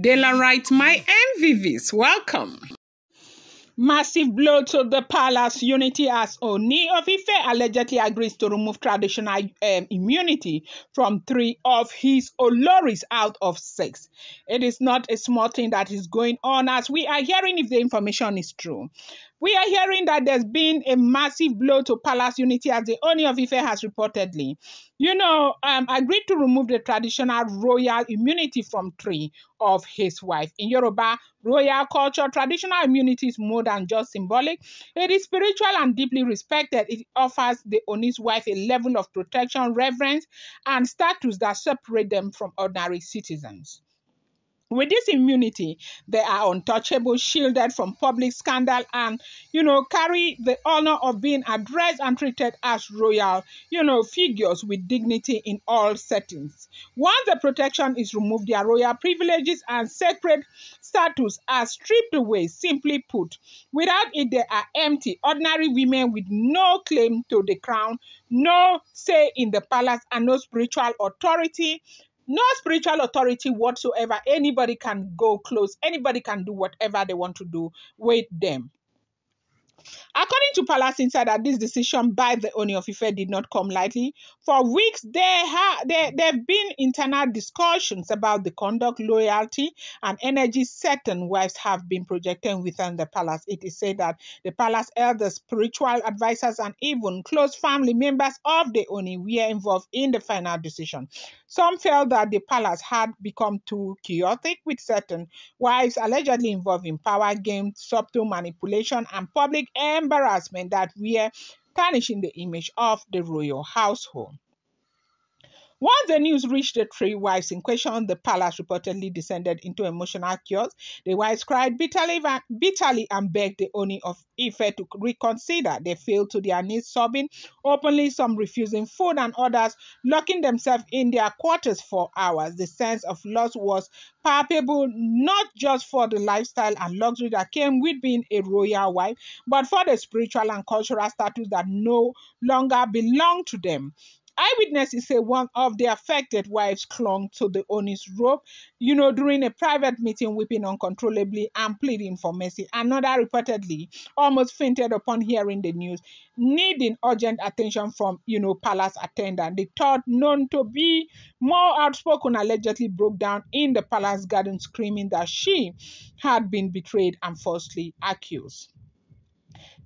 Dela writes, my MVVs, welcome. Massive blow to the palace unity as Ooni of Ife allegedly agrees to remove traditional immunity from 3 of his Oloris out of 6. It is not a small thing that is going on as we are hearing if the information is true. We are hearing that there's been a massive blow to palace unity as the Ooni of Ife has reportedly, agreed to remove the traditional royal immunity from 3 of his wife. In Yoruba royal culture, traditional immunity is more than just symbolic. It is spiritual and deeply respected. It offers the Ooni's wife a level of protection, reverence, and status that separate them from ordinary citizens. With this immunity, they are untouchable, shielded from public scandal, and carry the honor of being addressed and treated as royal, figures with dignity in all settings. Once the protection is removed, their royal privileges and sacred status are stripped away. Simply put, without it, they are empty, ordinary women with no claim to the crown, no say in the palace, and no spiritual authority. No spiritual authority whatsoever. Anybody can go close. Anybody can do whatever they want to do with them. According to Palace Insider, this decision by the Ooni of Ife did not come lightly. For weeks, there have been internal discussions about the conduct, loyalty, and energy certain wives have been projecting within the palace. It is said that the palace elders, spiritual advisors, and even close family members of the Ooni were involved in the final decision. Some felt that the palace had become too chaotic, with certain wives allegedly involved in power games, subtle manipulation, and public embarrassment that were tarnishing the image of the royal household. Once the news reached the 3 wives in question, the palace reportedly descended into emotional chaos. The wives cried bitterly and begged the Ooni of Ife to reconsider. They fell to their knees, sobbing openly, some refusing food and others locking themselves in their quarters for hours. The sense of loss was palpable, not just for the lifestyle and luxury that came with being a royal wife, but for the spiritual and cultural status that no longer belonged to them. Eyewitnesses say one of the affected wives clung to the Ooni's rope, during a private meeting, weeping uncontrollably and pleading for mercy. Another reportedly almost fainted upon hearing the news, needing urgent attention from, palace attendant. The third, known to be more outspoken, allegedly broke down in the palace garden, screaming that she had been betrayed and falsely accused.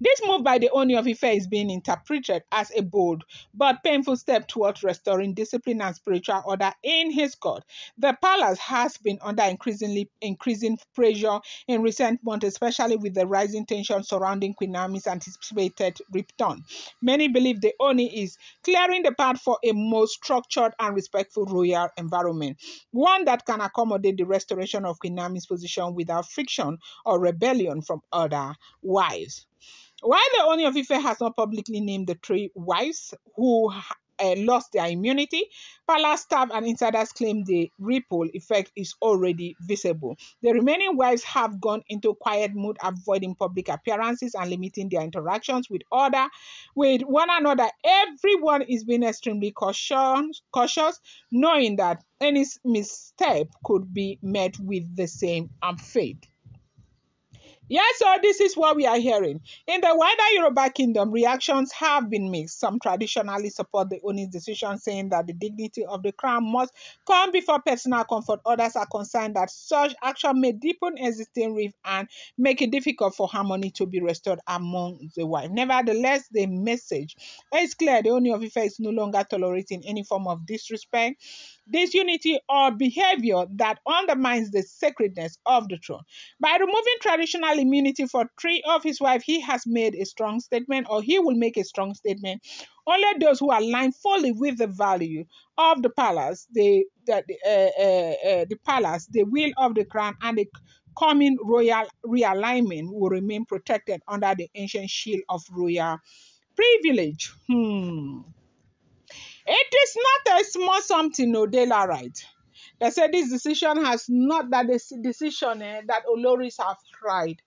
This move by the Ooni of Ife is being interpreted as a bold but painful step towards restoring discipline and spiritual order in his court. The palace has been under increasing pressure in recent months, especially with the rising tension surrounding Queen Naomi's anticipated return. Many believe the Ooni is clearing the path for a more structured and respectful royal environment, one that can accommodate the restoration of Queen Naomi's position without friction or rebellion from other wives. While the Ooni of Ife has not publicly named the 3 wives who lost their immunity, palace staff and insiders claim the ripple effect is already visible. The remaining wives have gone into quiet mood, avoiding public appearances and limiting their interactions with one another. Everyone is being extremely cautious, knowing that any misstep could be met with the same fate. Yes, so this is what we are hearing. In the wider Yoruba kingdom, reactions have been mixed. Some traditionally support the Ooni's decision, saying that the dignity of the crown must come before personal comfort. Others are concerned that such action may deepen existing rift and make it difficult for harmony to be restored among the wives. Nevertheless, the message is clear. The Ooni of Ife is no longer tolerating any form of disrespect, disunity, or behavior that undermines the sacredness of the throne. By removing traditional immunity for 3 of his wives, he has made a strong statement, or he will make a strong statement. Only those who align fully with the value of the palace, the palace, the will of the crown, and the coming royal realignment will remain protected under the ancient shield of royal privilege. It is not a small something, no, Dela, right? They said this decision has not that the decision that Oloris have cried.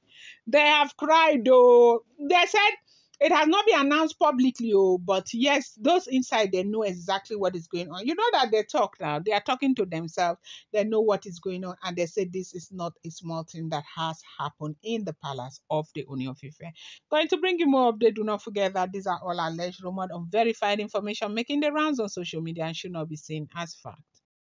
They have cried, though. They said It has not been announced publicly, oh, but yes, those inside they know exactly what is going on. You know that they talk now. They are talking to themselves. They know what is going on, and they say this is not a small thing that has happened in the palace of the Ooni of Ife. Going to bring you more update. Do not forget that these are all alleged, rumored, unverified information making the rounds on social media and should not be seen as fact.